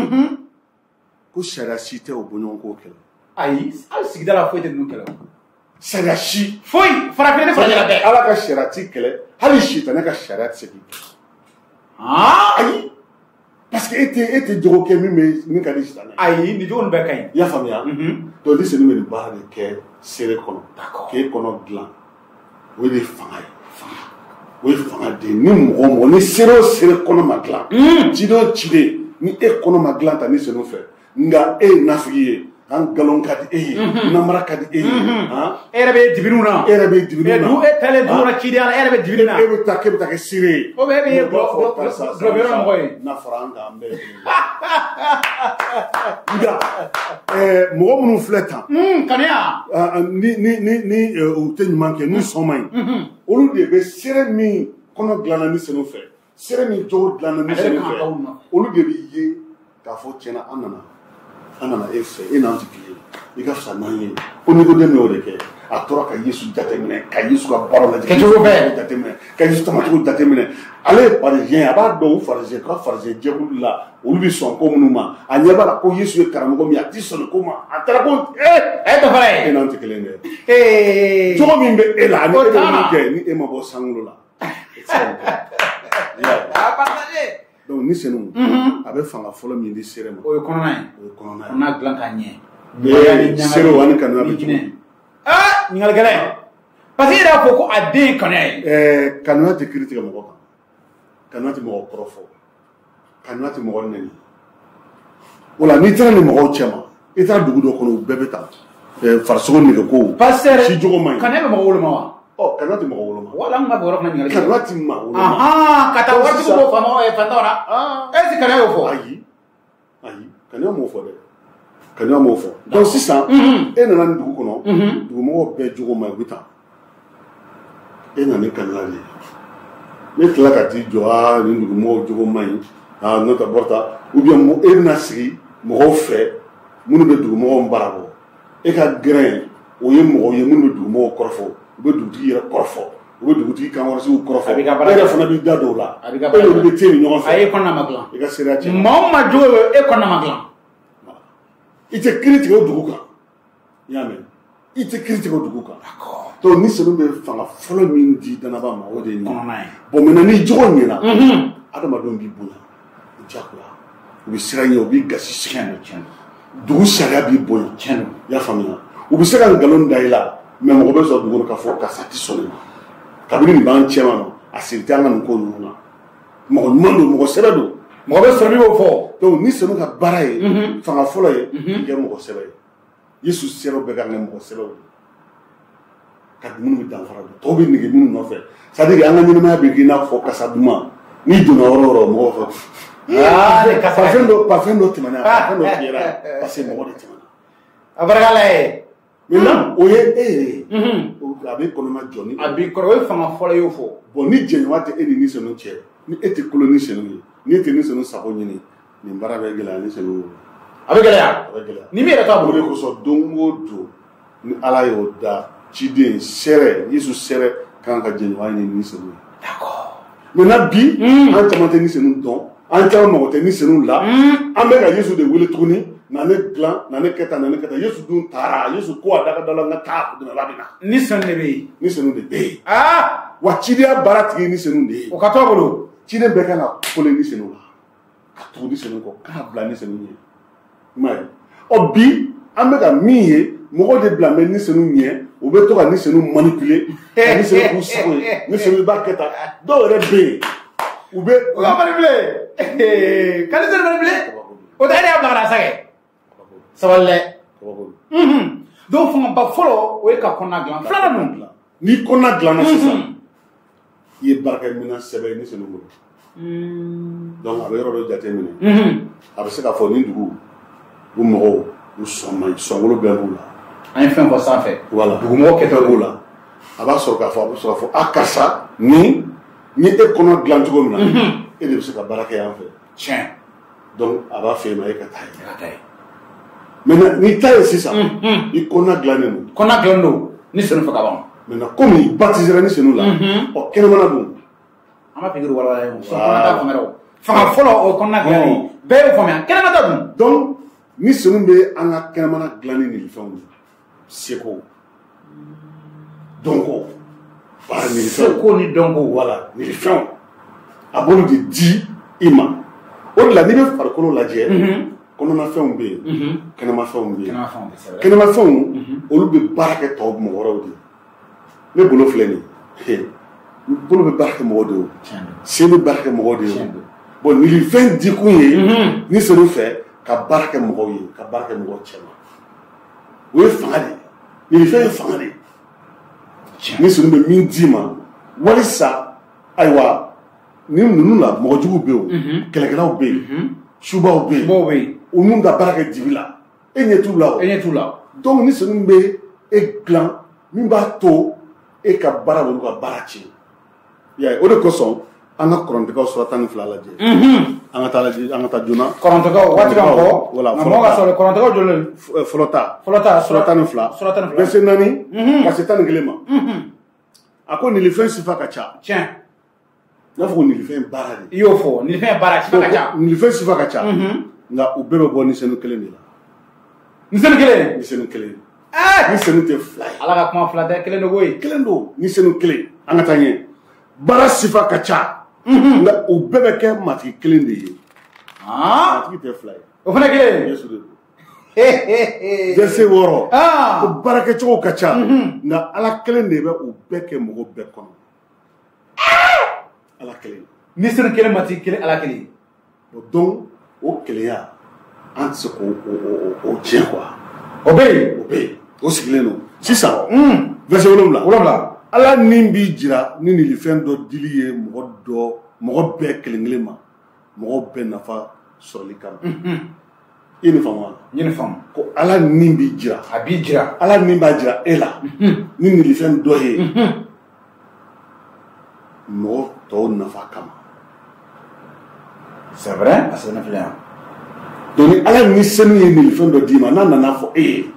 ko sariya si tɛ o bɔɲɔgɔnko kɛlɛ ayi hali sigida la foyi tɛ ninnu kɛlɛ sariya si foyi farafin ne farajɛla bɛɛ ala ka sariya ti kɛlɛ hali sitanɛ ka sariya tɛ se k'i kɛlɛ ayi parce que e tɛ jogo kɛ min ka di sitanɛ ayi ni jogo nin bɛɛ ka ɲi i y'a faamuya donc ni senu bɛ nin baara de kɛ seere kɔnɔ k'e kɔnɔ dilan o de ye fanga ye o ye fanga de ye ni mɔgɔ ni seere o seere kɔnɔ ma dilan ciden o ciden ni e kɔnɔ ma dilan ta ni senu fɛ nka e ye nafigi ye an nkalon ka di e ye namara ka di e ye e yɛrɛ bɛ dibiriw na e taalen dugu kɔnɔ cidenya la e yɛrɛ bɛ dibiri na e bɛ taa k'e bɛ taa kɛ seere ye o bɛ e bɛ ye gulɔbiyɔrɔ mɔgɔ ye n'a fɔra an k'an bɛɛ nka mɔgɔ minnu filɛ tan kanuya ni u tɛ ɲuman kɛ n'u sɔn man ɲi olu de bɛ seere min kɔnɔ dilanna ni senu fɛ seere min jogo dilanna ni senu fɛ olu de bɛ ye k'a fɔ tiɲɛna an nana e fɛ e n'an tɛ kelen i ka fisa n'an ye ko Nikodemu y'o de kɛ a tora ka Yesu jateminɛ ka Yesu ka baaraw lajɛ kɛcogo bɛɛ jateminɛ ka Yesu tamacogo jateminɛ ale ye pharisien a b'a dɔn o pharisien ka pharisien jɛkulu la olu bɛ sɔn ko minnu ma a ɲɛ b'a la ko Yesu ye karamɔgɔ min a tɛ sɔn ko ma a taara ko e tɛ fara ye e n'an tɛ kelen dɛ cogo min bɛ e la ani e bɛ min kɛ ni e ma bɔ sankolo la donc ni senu a bɛ fanga fɔlɔ min di seere ma o ye kɔnɔna ye kɔnɔna dilan ka ɲɛ seere ani kanuya bɛ cogo di ɲininkali gɛlɛn parce que e yɛrɛ y'a fɔ ko a den ye kanuya ye kanuya tɛ kiiri tigɛ mɔgɔ kan kanuya tɛ mɔgɔ kɔrɔ fɔ kanuya tɛ mɔgɔ nɛni o la n'i taara ni mɔgɔw cɛ ma i taara dugu dɔ kɔnɔ u bɛɛ bɛ taa farisogo nɛgɛ ko si jogo man ɲi kanuya bɛ mɔgɔ woloma wa kanuya tɛ mɔgɔ woloma wala an ka bɔ yɔrɔ fana ɲininkali kanuya tɛ maa woloma ka taa waritigi bɔ fantanw na est ce que kanuya y'o fɔ ayi kanuya m'o fɔ dɛ kanuya m'o fɔ donc sisan e nana ni dugu kɔnɔ dugumɔgɔw bɛɛ jogo man ɲi u bɛ taa e nana ni kanuya de ye ne tila ka t'i jɔ nin dugumɔgɔw jogo man ɲi n'o tɛ bɔrɔta ou bien e bɛna sigi mɔgɔw fɛ minnu bɛ dugumɔgɔw baara bɔ e ka gɛrɛn o ye mɔgɔw ye minnu bɛ dugumɔgɔw kɔrɔfɔ u bɛ dugutigi yɛrɛ kɔrɔfɔ u bɛ dugutigi kankɔrɔsiw kɔrɔfɔ e yɛrɛ fana b'i da dɔw la e n'olu bɛ te ni ɲɔgɔn fɛ a ye kɔnɔna ma dilan i ka seereya cɛ maa o maa jogo bɛ e kɔnɔna ma dilan i tɛ kiiri tigɛ o dugu kan i y'a mɛn i tɛ kiiri tigɛ o dugu kan donc ni senu bɛ fanga fɔlɔ min di danaba ma o de ye nin ye bon maintenant ni jogo ɲɛna adamadenw b'i bonya o diyagoya u bɛ siran ɲɛ u b'i gasi sigi dugu sariya b'i bonya i y'a faamuya u bɛ se ka nkalon da i la mais mɔgɔ bɛ sɔrɔ dugu kɔnɔ k'a fɔ karisa tɛ sɔn ne ma kabini nin b'an cɛ ma a siri tɛ an ka nin ko ninnu na mɔgɔ ɲuman don mɔgɔ sɛbɛ don mɔgɔ bɛ sɔrɔ min b'o fɔ donc ni senu ka baara ye fanga fɔlɔ ye i kɛ mɔgɔ sɛbɛ ye Yesu seerew bɛɛ ka kɛ mɔgɔ sɛbɛw ye ka minnu bɛ danfara don tɔw bɛ nege minnu nɔfɛ c'est à dire an ka ɲɛnamaya bɛ k'i n'a fɔ kasa duman n'i donna yɔrɔ o yɔrɔ mɔgɔw fɛ parfum dɔ tɛmɛna parfum dɔ tigɛra parce que mɔgɔ de tɛmɛna a barika la ye maintenant o ye e ye a bɛ kɔnɔma jɔ ni a b'i kɔrɔ o ye fanga fɔlɔ y'o fɔ bon ni jɛɲɔgɔn tɛ e ni senu cɛ ni e tɛ kolo ni senu ye ni e tɛ ni senu sago ɲini nin baara bɛ gɛlɛya ni senu ye a bɛ gɛlɛya ni min yɛrɛ t'a bolo o de kosɔn don o don ni ala y'o da ciden seere Yesu seere kan ka jɛɲɔgɔn ɲini ni senu ye maintenant bi an caman tɛ ni senu dɔn an caman mago tɛ ni senu la an bɛ ka Yesu de wele tuguni na ne dilan na ne kɛ tan Yesu dun taara Yesu ko a da ka da la n ka taa dɛmɛba bɛ na ni senu de bɛ yen ni senu de bɛ yen wa cidenya baara tigi ni senu de ye o ka to a bolo ciden bɛɛ kan ka kole ni senu la ka tugu ni senu kɔ k'a bila ni senu ye i m'a ye ɔ bi an bɛ ka min ye mɔgɔw de bila mɛ ni senu ɲɛ u bɛ to ka ni senu manipuler ka ni senu k'u sago ye ni senu b'a kɛ tan dɔw yɛrɛ bɛ yen u bɛ u ka manipuler ka ni senu manipuler o tɛ e de y'a bila ka na sa kɛ sabali dɛ donc fangaba fɔlɔ o ye ka kɔnɔna dilan filanan ninnu n'i kɔnɔna dilanna sisan i ye baarakɛminɛn sɛbɛn ye ni senu bolo donc a bɛ yɔrɔ dɔ jate minɛ a bɛ se k'a fɔ nin dugu u mɔgɔw u sɔngolo bɛɛ b'u la an ye fɛn fɔ sanfɛ voilà dugumɔgɔ kɛtɔ b'u la a b'a sɔrɔ k'a fɔ a bɛ sɔrɔ k'a fɔ a karisa ni e kɔnɔ dilan cogo min na e de bɛ se ka baara kɛ yan fɛ tiɲɛ donc a b'a fɛ yen e ka taa ye maintenant n'i ta ye sisan i kɔnɔna dilannen don kɔnɔna dilannen don ni senu fɛ ka ban maintenant comme i baptisera ni senu la ɔ kɛnɛmana dun an b'a pikiri wala ye kɔnɔna ta fanga dɔ fanga fɔlɔ o kɔnɔna dilanni bɛɛ y'o faamuya kɛnɛma ta dun donc ni senu bɛ an ka kɛnɛmana dilanni ni fɛnw ye seko dɔnko baara ni fɛnw seko ni dɔnko voilà ni fɛnw a b'olu de di i ma o de la n'i bɛ farikolo lajɛ kɔnɔna fɛnw bɛ yen kɛnɛma fɛnw bɛ yen kɛnɛma fɛnw olu bɛ baara kɛ tɔw mɔgɔ wɛrɛw de ne bolo filɛ nin ye bolo bɛ baara kɛ mɔgɔ de ye sen bɛ baara kɛ mɔgɔ de ye bon nin fɛn di kun ye ni senu fɛ ka baara kɛ mɔgɔw ye ka baara kɛ mɔgɔw cɛ ma o ye fanga de ye nin fɛn ye fanga de ye ni senu bɛ min d'i ma walisa ayiwa ni ninnu la mɔgɔ jugu bɛ yen kɛlɛkɛlaw bɛ yen subaw bɛ yen u n'u ka baara kɛ dibi la e ɲɛ t'u la o e ɲɛ t'u la donc ni senu bɛ e dilan min b'a to e ka baara b'olu ka baara tiɲɛ ya o de kosɔn an ka kɔrɔntigɛw sura 12 lajɛ an ka taa joona kɔrɔntigɛw waati kan kɔ voilà mɔgɔ ka sɔrɔ kɔrɔntigɛw jɔlen fɔlɔ ta sura 12 verset 4 ka se 11 ma a ko nin fɛn sifa ka ca tiɲɛ n'a fɔ ko nin fɛn baara de i y'o fɔ nin fɛn baara sifa ka ca nin fɛn sifa ka ca nka u bɛɛ bɛ bɔ ni senu kelen de la ni senu kelen ni senu kelen ni senu tɛ fila ye ala ka kuma fila tɛ kelen dogo ye kelen don ni senu kelen an ka taa ɲɛ baara sifa ka ca nka u bɛɛ bɛ kɛ matigi kelen de ye matigi tɛ fila ye o fana kelen yesu de don verset 6 ko baarakɛcogo ka ca nka ala kelen de bɛ u bɛɛ kɛ mɔgɔ bɛɛ kɔnɔ ala kelen ni senu kelen matigi kelen ala kelen donc o kelenya an tɛ se k'o tiɲɛ quoi o bɛ yen o sigilen don sisan verset 7 ala ni b'i jira ni nin fɛn dɔ dili ye mɔgɔ bɛɛ kelen-kelen ma mɔgɔ bɛɛ nafa sɔrɔli kama i ni faamu wa n ye nin faamu ko ala ni b'i jira a b'i jira ala ni b'a jira e la ni nin fɛn dɔ ye mɔgɔ tɔw nafa kama c'est vrai a sɛbɛnna filɛ yan donc ni ala ni senu ye nin fɛn dɔ d'i ma n'a nana fɔ e ye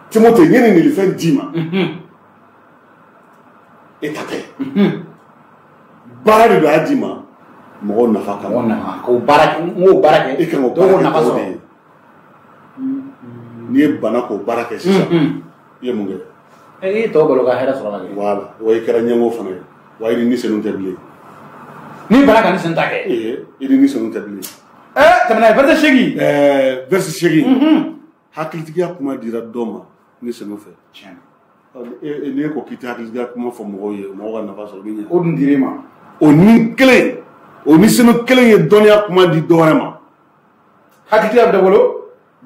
Timothée n ye nin fɛn d'i ma e ta tɛ baara de don a d'i ma mɔgɔw nafa kama k'o baara kɛ e kan k'o baara kɛ tɔw de ye n'i ye bana k'o baara kɛ sisan i ye mun kɛ i ye tɔw balo ka hɛrɛ sɔrɔ la kɛ voilà wa i kɛra ɲɛmɔgɔ fana ye wa i ni senu tɛ bilen ni bana ka ni senu ta kɛ i ni senu tɛ bilen tɛmɛna verset 8 verset 8 hakilitigiya kuma dira dɔ ma ni senu fɛ n'i ko k'i tɛ hakilitigiya kuma fɔ mɔgɔw ye mɔgɔw ka nafa sɔrɔ min ɲɛ o dun dir'i ma o ni kelen o ni senu kelen ye dɔnniya kuma di dɔ wɛrɛ ma hakilitigiya bɛ dɔ bolo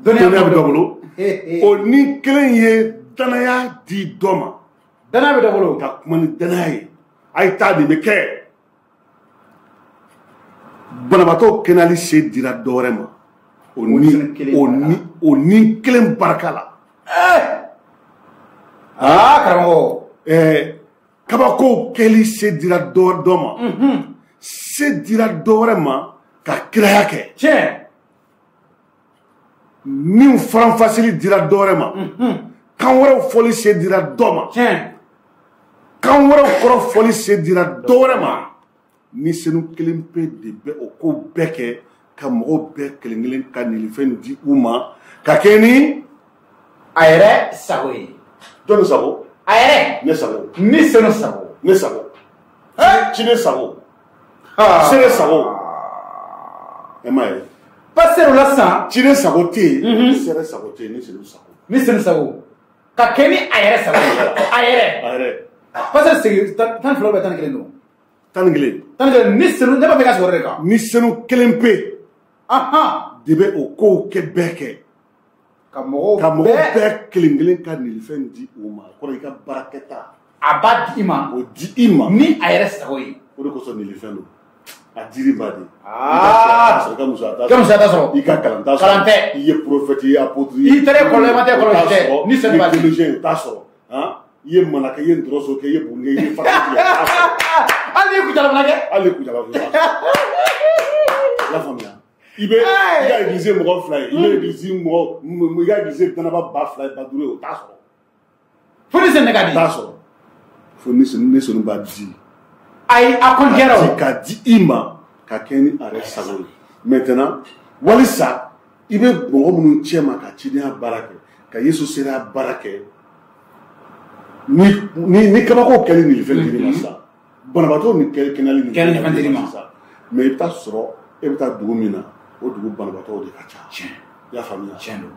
dɔnniya bɛ dɔ bolo o ni kelen ye danaya di dɔ ma danaya bɛ dɔ bolo ka kuma ni danaya ye a ye taa de bɛ kɛ banabaatɔ kɛnɛyali se dira dɔ wɛrɛ ma o ni kelen barika la karamɔgɔ kabako kɛli se dira dɔ ma se dira dɔ wɛrɛ ma ka kiraya kɛ tiɲɛ min faranfasili dira dɔ wɛrɛ ma kan wɛrɛw fɔli se dira dɔ ma tiɲɛ kan wɛrɛw kɔrɔ fɔli se dira dɔ wɛrɛ ma ni senu kelen pe de bɛ o ko bɛɛ kɛ ka mɔgɔw bɛɛ kelen-kelen ka nilifɛn di u ma ka kɛ ni a yɛrɛ sago ye jɔnni sago a yɛrɛ ne sago ni senu sago ne sago ciden sago sere sago e m'a ye pas sere la sisan ciden sago tɛ yen sere sago tɛ yen ni senu sago ni senu sago ka kɛ ni a yɛrɛ sago a yɛrɛ pas que segi 12 bɛ 11 don 11 ni senu ne b'a fɛ ka sɔrɔ de kan ni senu kelen pe de bɛ o kow kɛ bɛɛ kɛ ka mɔgɔw bɛɛ kelen-kelen ka nilifɛn di u ma kɔrɔ i ka baarakɛta a b'a di i ma o di i ma ni a yɛrɛ sago ye o de kosɔn nilifɛn don a diri ma de ka muso ta sɔrɔ i ka kalan t'a kalan tɛ i ye prophète i ye apôtre i tɛrɛ kɔlɔlɔ tɛ kɔlɔlɔ tɛ ni sɛnɛ b'a di théologien t'a sɔrɔ i ye malakɛ i ye ndɔrɔso kɛ i ye bunge i ye farati hali ni kucala fana kɛ hali kucala fana la faamuya i ka église mɔgɔ fila ye i bɛ église mɔgɔ i ka église danaba ba fila ye ba duuru ye o t'a sɔrɔ fo ni sɛnɛ ka di t'a sɔrɔ fo ni sɛnɛ b'a di ayi a kɔnjɛra o k'a di i ma ka kɛ ni a yɛrɛ sago ye maintenant walisa i bɛ mɔgɔ minnu cɛ ma ka cidenya baara kɛ ka Yesu seereya baara kɛ ni kabako kɛli ni fɛn diri ma sa banabaatɔ ni kɛnɛyali ni fɛn diri ma sa mais i bɛ taa sɔrɔ e bɛ taa dugu min na o dugu banabaatɔw de ka ca tiɲɛ i y'a faamuya tiɲɛ don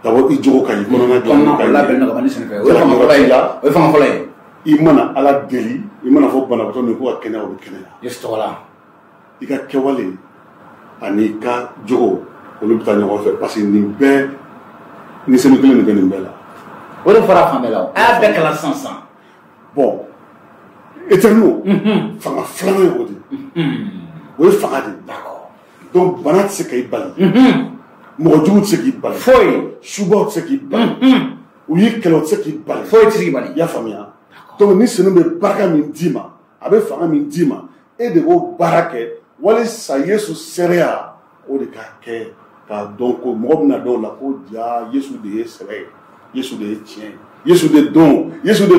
d'abord i jogo ka ɲi kɔnɔna dilan ka labɛn na ka ban ni sɛnɛfɛn o ye fanga fɔlɔ ye o ye fanga fɔlɔ ye i mana Ala deli i mana fɔ banabaatɔ min ko ka kɛnɛya o bɛ kɛnɛya Yesu tɔgɔ la i ka kɛwale ani ka jogo olu bɛ taa ɲɔgɔn fɛ parce que nin bɛɛ ni sɛbɛn kelen de bɛ nin bɛɛ la o de fɔra fan bɛɛ la a y'a bɛɛ kalan sisan bon éternel fanga filanan ye o de o ye fanga de donc bana tɛ se ka i bali mɔgɔ jugu tɛ se k'i bali foyi subaw tɛ se k'i bali u y'i kɛlɛ o tɛ se k'i bali foyi tɛ se k'i bali i y'a faamuya donc ni senu bɛ barika min d'i ma a bɛ fanga min d'i ma e de b'o baara kɛ walisa Yesu seereya o de ka kɛ k'a dɔn ko mɔgɔ bɛna dɔw la ko ja Yesu de ye sɛbɛ ye Yesu de ye tiɲɛ ye Yesu de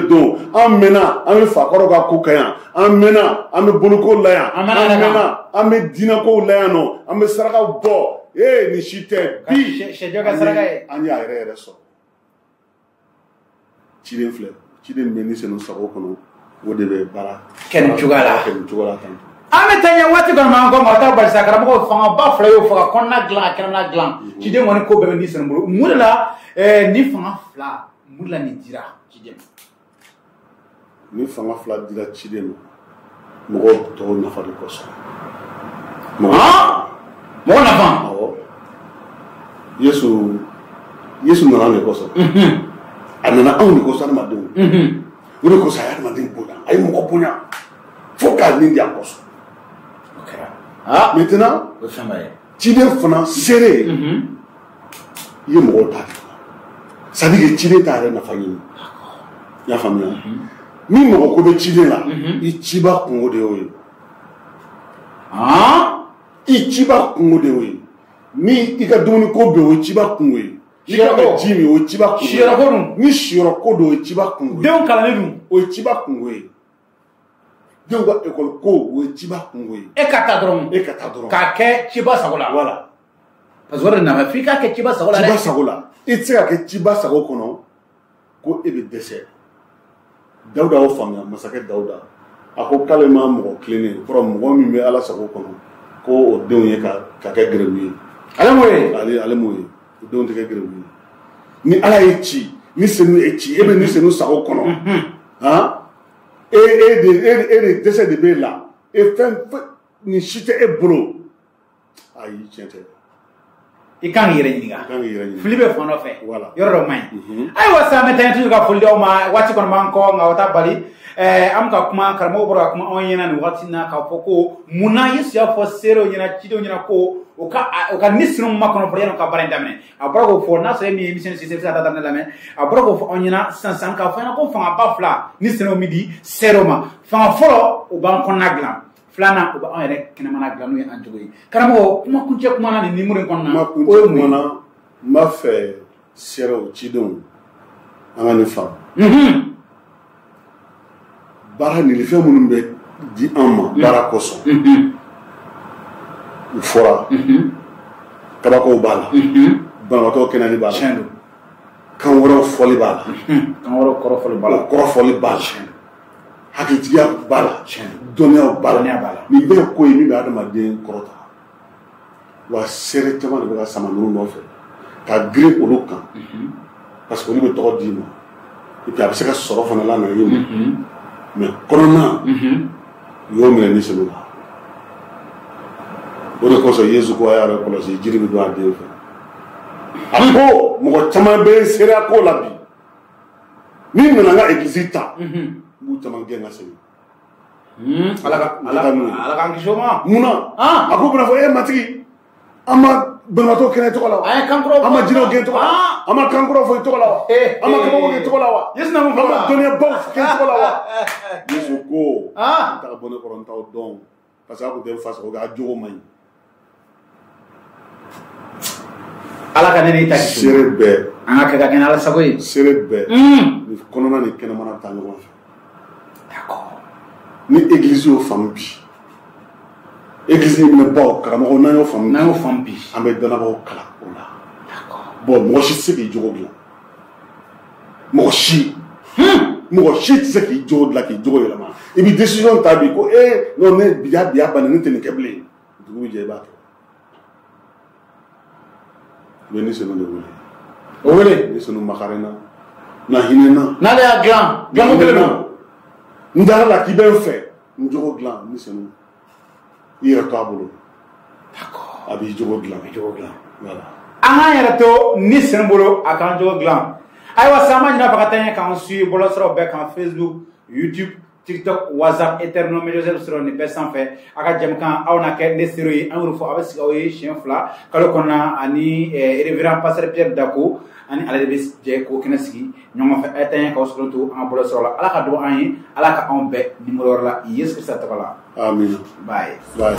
don an mɛnna an bɛ fakɔrɔ ka ko kɛ yan an mɛnna an bɛ boloko la yan an mɛnna an bɛ diinɛkow la yan nɔ an bɛ sarakaw bɔ nin si tɛ bi sɛjɔ ka saraka ye an y'a yɛrɛ sɔrɔ ciden filɛ ciden bɛ ni senu sago kɔnɔ o de bɛ baara kɛ nin cogoya la tan an bɛ taa ɲɛ waati kɔnɔ ma an kɔ ma taa barisa karamɔgɔ fangaba fila y'o fɔ ka kɔnɔna dilan a kɛnɛmana dilan ciden kɔni ko bɛɛ bɛ ni senu bolo mun de la ni fanga fila mun de la nin dira ciden ma ni fanga fila dira ciden ma mɔgɔw tɔw nafa de kosɔn mɔgɔ nafa awɔ Yesu nana de kosɔn a nana anw de kosɔn adamadenw o de kosɔn a ye adamaden bonya a ye mɔgɔ bonya fo k'a nin di a kosɔn maintenant ciden fana seere i ye mɔgɔw ta de c'est à dire que ciden t'a yɛrɛ nafa ɲini i y'a faamuya ni mɔgɔ ko bɛ ciden la i ciba kungo de y'o ye i ciba kungo de y'o ye ni i ka dumuni ko bɛ o ye ciba kungo ye i ka ka ji min o ye ciba kungo ye ni siyɔrɔ ko do o ye ciba kungo ye denw kalannen dun o ye ciba kungo ye denw ka école ko o ye ciba kungo ye e ka taa dɔrɔn k'a kɛ ciba sago la voilà parce que o de nana f'i k'a kɛ ciba sago la dɛ ciba sago la i tɛ se ka kɛ ciba sago kɔnɔ ko e bɛ dɛsɛ Dawuda y'o faamuya masakɛ Dawuda a ko k'ale ma mɔgɔ tilennen o kɔrɔ mɔgɔ min bɛ Ala sago kɔnɔ ko o denw ye ka kɛ gɛrɛwu ye ale m'o ye ale m'o ye o denw tɛ kɛ gɛrɛwu ye ni Ala ye ci ni senu ye ci e bɛ ni senu sago kɔnɔ e de dɛsɛ de b'e la fɛn nin si tɛ e bolo ayi tiɲɛ tɛ i kan k'i yɛrɛ ɲininka fili bɛ fan dɔ fɛ voilà yɔrɔ dɔ man ɲi ayiwa sisan an bɛ taa toujours ka foli d'aw ma waati kɔni b'an kɔ nka o t'a bali an bɛ ka kuma karamɔgɔ bɔra ka kuma anw ɲɛna nin waati in na k'a fɔ ko munna Yesu y'a fɔ seerew ɲɛna cidenw ɲɛna ko o ka ni sinu makɔnɔ fɔlɔ yanni o ka baara in daminɛ a bɔra k'o fɔ n'a sɔrɔ e min ye émission sise se ka taa daminɛ lamɛn a bɔra k'o fɔ anw ɲɛna sisan k'a fɔ ɲɛna ko fangaba fila ni sinu min di seerew ma fanga fɔlɔ o b'an kɔnɔna dilan filanan o bɛ anw yɛrɛ kɛnɛmana dilan n'o ye an jogo ye karamɔgɔ kuma kuncɛ kuma na nin nimoro in kɔnɔna kuma kuncɛ kuma na n b'a fɛ seerew cidenw an ka nin faamu baara nin fɛn minnu bɛ di an ma baara kosɔn u fɔra kabakow b'a la banabaatɔ kɛnɛyali b'a la kan wɛrɛw fɔli b'a la kan wɛrɛw kɔrɔfɔli b'a la kɔrɔfɔli b'a la hakilitigiya b'a la dɔnniyaw b'a la nin bɛɛ ye ko ye min bɛ adamaden kɔrɔta wa seere caman de bɛ ka sama ninnu nɔfɛ ka girin olu kan parce que olu bɛ tɔgɔ d'i ma et puis a bɛ se ka sɔrɔ fana la na i ma mais kɔnɔna u y'o minɛ ni senu la o de kosɔn Yesu ko a y'a yɛrɛ kɔlɔsi jiri bɛ don a den fɛ a ko mɔgɔ caman bɛ seereya ko la bi n'i nana n ka église ta n b'u caman gɛn ka segin ala kan kisi o ma munna a ko bɛna fɔ matigi an ma banabaatɔ kɛnɛ tɔgɔ la wa an ma jinɛw gɛn tɔgɔ la an ma kankuraw fɔ i tɔgɔ la wa an ma kabakow kɛ tɔgɔ la wa an ma dɔnniyabaw kɛ tɔgɔ la wa Yesu ko n taga bɔ ne kɔrɔ n t'aw dɔn parce que a kun tɛ n fa sago kɛ a jogo man ɲi ala ka ne n'i ta kisi seere bɛɛ an ka kɛ ka kɛnɛ ala sago ye seere bɛɛ ni kɔnɔna ni kɛnɛmana bɛ taa ɲɔgɔn fɛ ni église y'o faamu bi église ni minɛbaw karamɔgɔw n'an y'o faamu bi an bɛ dɔnnabagaw kalan o la bon mɔgɔ si tɛ se k'i jogo dilan mɔgɔ si tɛ se k'i jogo dilan k'i jogo yɛlɛma i bɛ décision ta bi ko non ne biya bani ne tɛ nin kɛ bilen dugu bɛ jɛ i b'a kɛ u ye ni senu de wele o wele ni senu makarena na hinɛna n'ale y'a dilan dilanko kelen na n dara la k'i bɛ n fɛ n jogo dilan ni senu i yɛrɛ to a bolo a b'i jogo dilan voilà an k'an yɛrɛ to ni senu bolo a k'an jogo dilan ayiwa sisan an b'a ɲini a fɛ ka taa ɲɛ k'an suit bɔlɔsiraw bɛɛ kan Facebook YouTube TikTok WhatsApp Eterno Media sɔrɔ nin bɛɛ sanfɛ a ka jɛmukan aw na kɛ ne sero ye an y'o fɔ a bɛ sigi aw ye siɲɛ 2 kalo kɔnɔna ani révérend pasteur Pierre Dako ani ale de bɛ jɛ k'o kɛnɛ sigi ɲɔgɔn fɛ a' taa ɲɛ k'aw sɔrɔ to an ka bɔlɔsiraw la ala ka dɔn an ye ala ka anw bɛɛ nimoro wɛrɛ la Yesu Kirista tɔgɔ la amina bye bye